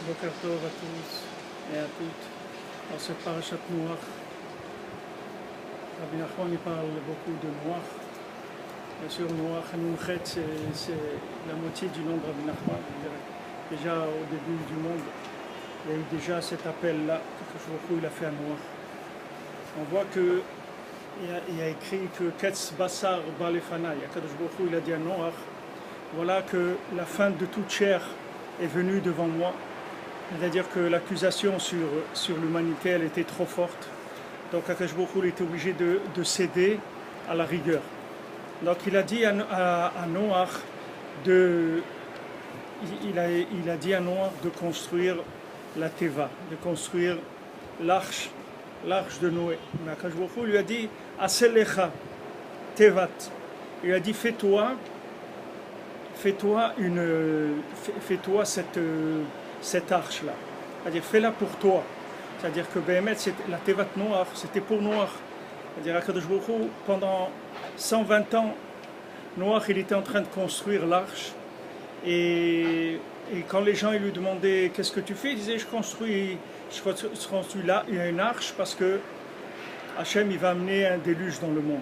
Boker Tov à tous et à toutes. Dans cette parashat Noach, Rabbi Nachman il parle beaucoup de Noach. Bien sûr, Noach et Nouchet, c'est la moitié du nom de Rabbi Nachman. Déjà au début du monde, il y a eu déjà cet appel-là que il a fait à Noach. On voit que il y a écrit que Ketz Basar Balefanaï. Akadosh Baruch Hu, il a dit à Noach, voilà que la fin de toute chair est venue devant moi. C'est-à-dire que l'accusation sur l'humanité, elle était trop forte. Donc Akadosh Baruch Hu était obligé de céder à la rigueur. Donc il a dit à Noach il a dit à Noach de construire la Teva, de construire l'arche de Noé. Mais Akadosh Baruch Hu lui a dit Aselecha Tevat. Il a dit fais-toi cette arche-là. C'est-à-dire, fais-la pour toi. C'est-à-dire que Béhémet, la Tevat Noach, c'était pour Noach. C'est-à-dire, Akadosh Baruch Hu, pendant 120 ans, Noach, il était en train de construire l'arche. Et quand les gens ils lui demandaient qu'est-ce que tu fais, il disait je construis là une arche parce que Hachem, il va amener un déluge dans le monde.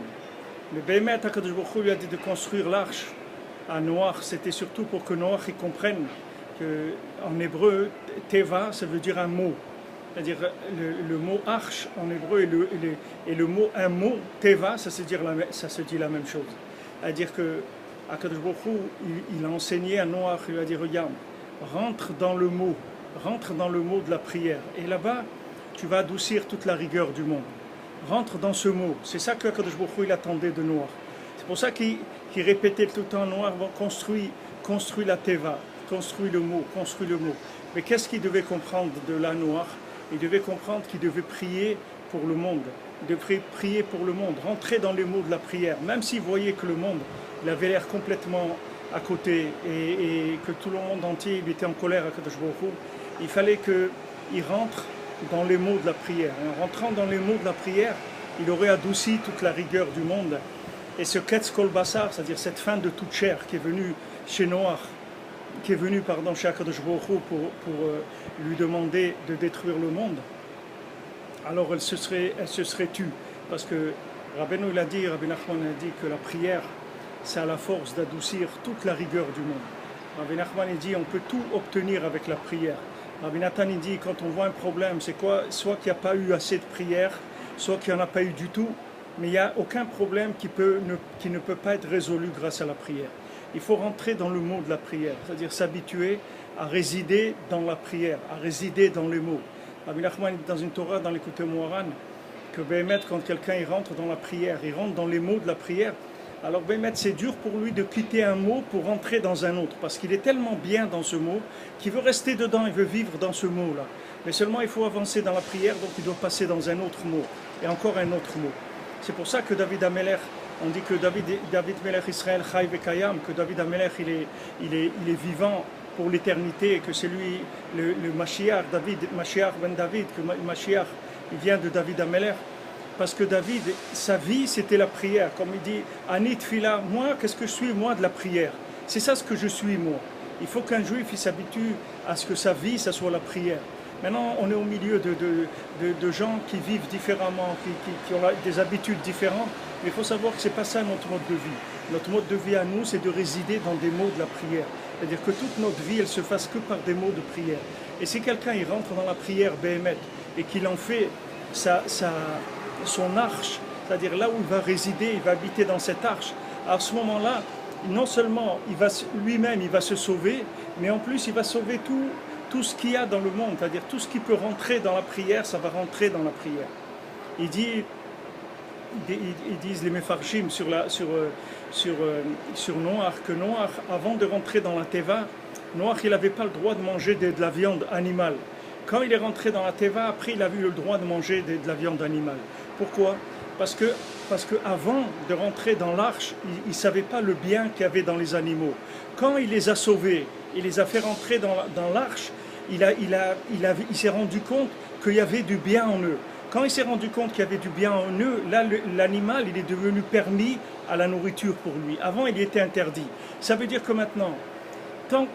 Mais Béhémet, Akadosh Baruch Hu lui a dit de construire l'arche à Noach, c'était surtout pour que Noach il comprenne qu'en hébreu, Teva, ça veut dire un mot. C'est-à-dire le mot arche en hébreu et le mot un mot, Teva, ça se dit la même chose. C'est-à-dire que Akadosh Baruch Hu, il a enseigné à Noach, il lui a dit regarde, rentre dans le mot de la prière. Et là-bas, tu vas adoucir toute la rigueur du monde. Rentre dans ce mot. C'est ça que Akadosh Baruch Hu, il attendait de Noach. C'est pour ça qu'il répétait tout le temps Noach, construis la Teva. Construit le mot. Mais qu'est-ce qu'il devait comprendre de la Noach? Il devait comprendre qu'il devait prier pour le monde. Il devait prier pour le monde, rentrer dans les mots de la prière. Même s'il voyait que le monde, il avait l'air complètement à côté et que tout le monde entier il était en colère à Kadosh Baruch Hu, il fallait qu'il rentre dans les mots de la prière. Et en rentrant dans les mots de la prière, il aurait adouci toute la rigueur du monde. Et ce Ketz Kol Basar, c'est-à-dire cette fin de toute chair qui est venue chez Noach, chez Akadosh Baruch Hu pour lui demander de détruire le monde, alors elle se serait tue. Parce que Rabbi Nachman a dit que la prière, c'est à la force d'adoucir toute la rigueur du monde. Rabbi Nachman a dit on peut tout obtenir avec la prière. Rabbi Nathan il dit quand on voit un problème, c'est quoi? Soit qu'il n'y a pas eu assez de prière, soit qu'il n'y en a pas eu du tout, mais il n'y a aucun problème qui ne peut pas être résolu grâce à la prière. Il faut rentrer dans le mot de la prière, c'est-à-dire s'habituer à résider dans la prière, à résider dans les mots. Rabbi Nachman dit dans une Torah, dans l'Écoute Moharan, que Béhémet, quand quelqu'un il rentre dans la prière, il rentre dans les mots de la prière, alors Béhémet, c'est dur pour lui de quitter un mot pour rentrer dans un autre, parce qu'il est tellement bien dans ce mot qu'il veut rester dedans, il veut vivre dans ce mot-là. Mais seulement il faut avancer dans la prière, donc il doit passer dans un autre mot, et encore un autre mot. C'est pour ça que David Amelech, on dit que David Melech Israël Chai Vekayam, que David Amelech il est vivant pour l'éternité, et que c'est lui le Mashiach, Mashiach ben David, que Mashiach il vient de David Amelech, parce que David, sa vie c'était la prière, comme il dit Anit Fila, moi qu'est-ce que je suis moi de la prière, c'est ça ce que je suis moi. Il faut qu'un juif il s'habitue à ce que sa vie ça soit la prière. Maintenant, on est au milieu de gens qui vivent différemment, qui ont des habitudes différentes. Mais il faut savoir que ce n'est pas ça notre mode de vie. Notre mode de vie à nous, c'est de résider dans des mots de la prière. C'est-à-dire que toute notre vie, elle se fasse que par des mots de prière. Et si quelqu'un il rentre dans la prière Béhémet et qu'il en fait son arche, c'est-à-dire là où il va résider, il va habiter dans cette arche, à ce moment-là, non seulement lui-même il va se sauver, mais en plus il va sauver tout ce qu'il y a dans le monde, c'est-à-dire tout ce qui peut rentrer dans la prière, ça va rentrer dans la prière. Ils disent les Mefarshim sur Noach, que Noach, avant de rentrer dans la Teva, Noach il n'avait pas le droit de manger de la viande animale. Quand il est rentré dans la Teva, après il a eu le droit de manger de la viande animale. Pourquoi? Parce que avant de rentrer dans l'arche, il ne savait pas le bien qu'il y avait dans les animaux. Quand il les a sauvés, il les a fait rentrer dans l'arche, il s'est rendu compte qu'il y avait du bien en eux. Quand il s'est rendu compte qu'il y avait du bien en eux, là l'animal il est devenu permis à la nourriture pour lui. Avant il était interdit. Ça veut dire que maintenant, tant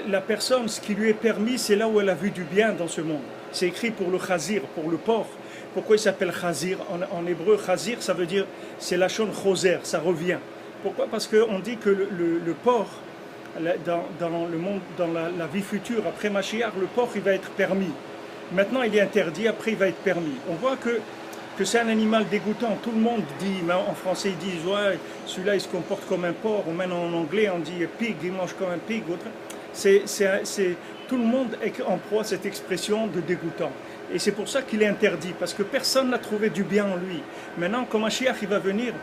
la personne, ce qui lui est permis, c'est là où elle a vu du bien dans ce monde. C'est écrit pour le chazir, pour le porc. Pourquoi il s'appelle chazir? En hébreu, chazir, ça veut dire, c'est la shon choser, ça revient. Pourquoi? Parce qu'on dit que le porc, dans le monde, dans la vie future, après Mashiach, le porc, il va être permis. Maintenant, il est interdit, après, il va être permis. On voit que c'est un animal dégoûtant. Tout le monde dit, en français, ils disent, ouais, celui-là, il se comporte comme un porc. Ou même en anglais, on dit pig, il mange comme un pig. Tout le monde est en proie à cette expression de dégoûtant. Et c'est pour ça qu'il est interdit, parce que personne n'a trouvé du bien en lui. Maintenant, quand Mashiach il va venir,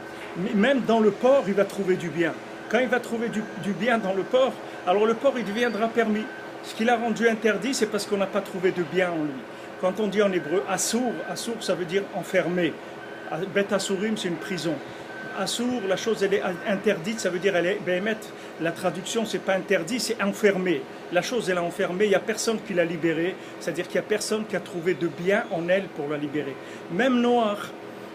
même dans le porc, il va trouver du bien. Quand il va trouver du bien dans le porc, alors le porc, il deviendra permis. Ce qu'il a rendu interdit, c'est parce qu'on n'a pas trouvé de bien en lui. Quand on dit en hébreu Assour, Assour, ça veut dire enfermé. Bet Assourim, c'est une prison. Assour, la chose, elle est interdite, ça veut dire, elle est, la traduction, c'est pas interdit, c'est enfermé. La chose, elle est enfermée, il n'y a personne qui l'a libérée, c'est-à-dire qu'il n'y a personne qui a trouvé de bien en elle pour la libérer. Même Noach,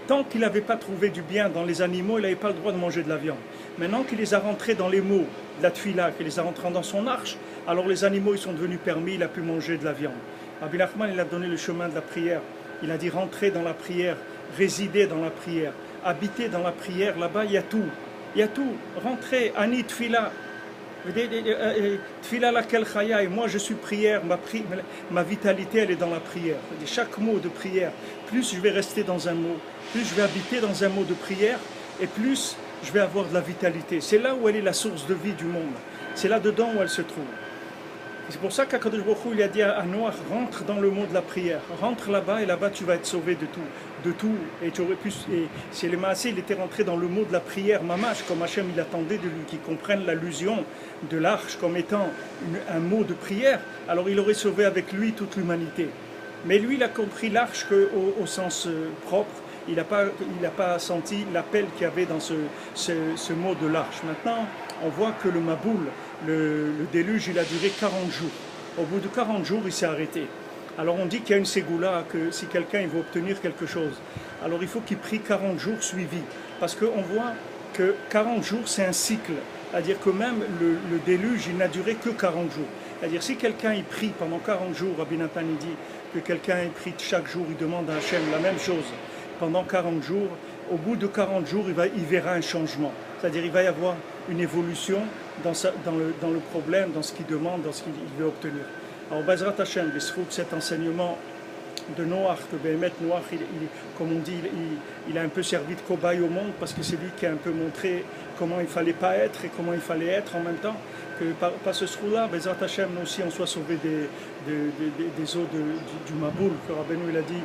tant qu'il n'avait pas trouvé du bien dans les animaux, il n'avait pas le droit de manger de la viande. Maintenant qu'il les a rentrés dans les mots de la tfila, qu'il les a rentrés dans son arche, alors les animaux, ils sont devenus permis, il a pu manger de la viande. Rabbi Nachman, il a donné le chemin de la prière. Il a dit rentrer dans la prière, résider dans la prière, habiter dans la prière. Là-bas, il y a tout. Il y a tout. Rentrer, ani tfila. Tfila laquelle chaya. Et moi, je suis prière. Ma vitalité, elle est dans la prière. Chaque mot de prière, plus je vais rester dans un mot, plus je vais habiter dans un mot de prière, et plus je vais avoir de la vitalité. C'est là où elle est la source de vie du monde. C'est là-dedans où elle se trouve. C'est pour ça qu'Akadosh Baruch Hu, il a dit à Noach, rentre dans le mot de la prière, rentre là-bas et là-bas tu vas être sauvé de tout. Et tu aurais pu, et si les Maasé, il était rentré dans le mot de la prière, Mamash, comme Hachem il attendait de lui, qu'il comprenne l'allusion de l'arche comme étant un mot de prière, alors il aurait sauvé avec lui toute l'humanité. Mais lui, il a compris l'arche au sens propre, il n'a pas senti l'appel qu'il y avait dans ce mot de l'arche. Maintenant, on voit que le Maboul, le déluge, il a duré 40 jours. Au bout de 40 jours, il s'est arrêté. Alors on dit qu'il y a une ségoula, que si quelqu'un il veut obtenir quelque chose, alors il faut qu'il prie 40 jours suivis. Parce qu'on voit que 40 jours, c'est un cycle. C'est-à-dire que même le déluge, il n'a duré que 40 jours. C'est-à-dire si quelqu'un il prie pendant 40 jours, Rabbi Nathan il dit que quelqu'un il prie chaque jour, il demande à Hachem la même chose pendant 40 jours, au bout de 40 jours, il verra un changement. C'est-à-dire il va y avoir une évolution dans le problème, dans ce qu'il demande, dans ce qu'il veut obtenir. Alors, Bezrat Hashem, cet enseignement de Noach, que Béhémet Noach, comme on dit, il a un peu servi de cobaye au monde, parce que c'est lui qui a un peu montré comment il ne fallait pas être et comment il fallait être en même temps. Que par ce trou-là, Bezrat Hashem, nous aussi, on soit sauvés des eaux du Maboul, que Rabbeinu il a dit.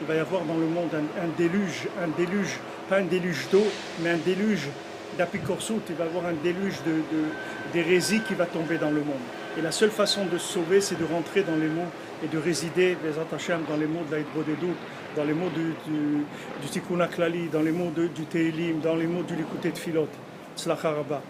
Il va y avoir dans le monde un déluge, pas un déluge d'eau, mais un déluge d'apicorsout. Il va y avoir un déluge d'hérésie qui va tomber dans le monde. Et la seule façon de se sauver, c'est de rentrer dans les mots et de résider, Bezrat Hashem, dans les mots de l'Aïdbodedut, dans les mots du Tikkun HaKlali, dans les mots du Tehilim, dans les mots du Likutei Tfilot. Tzlacha Rabba.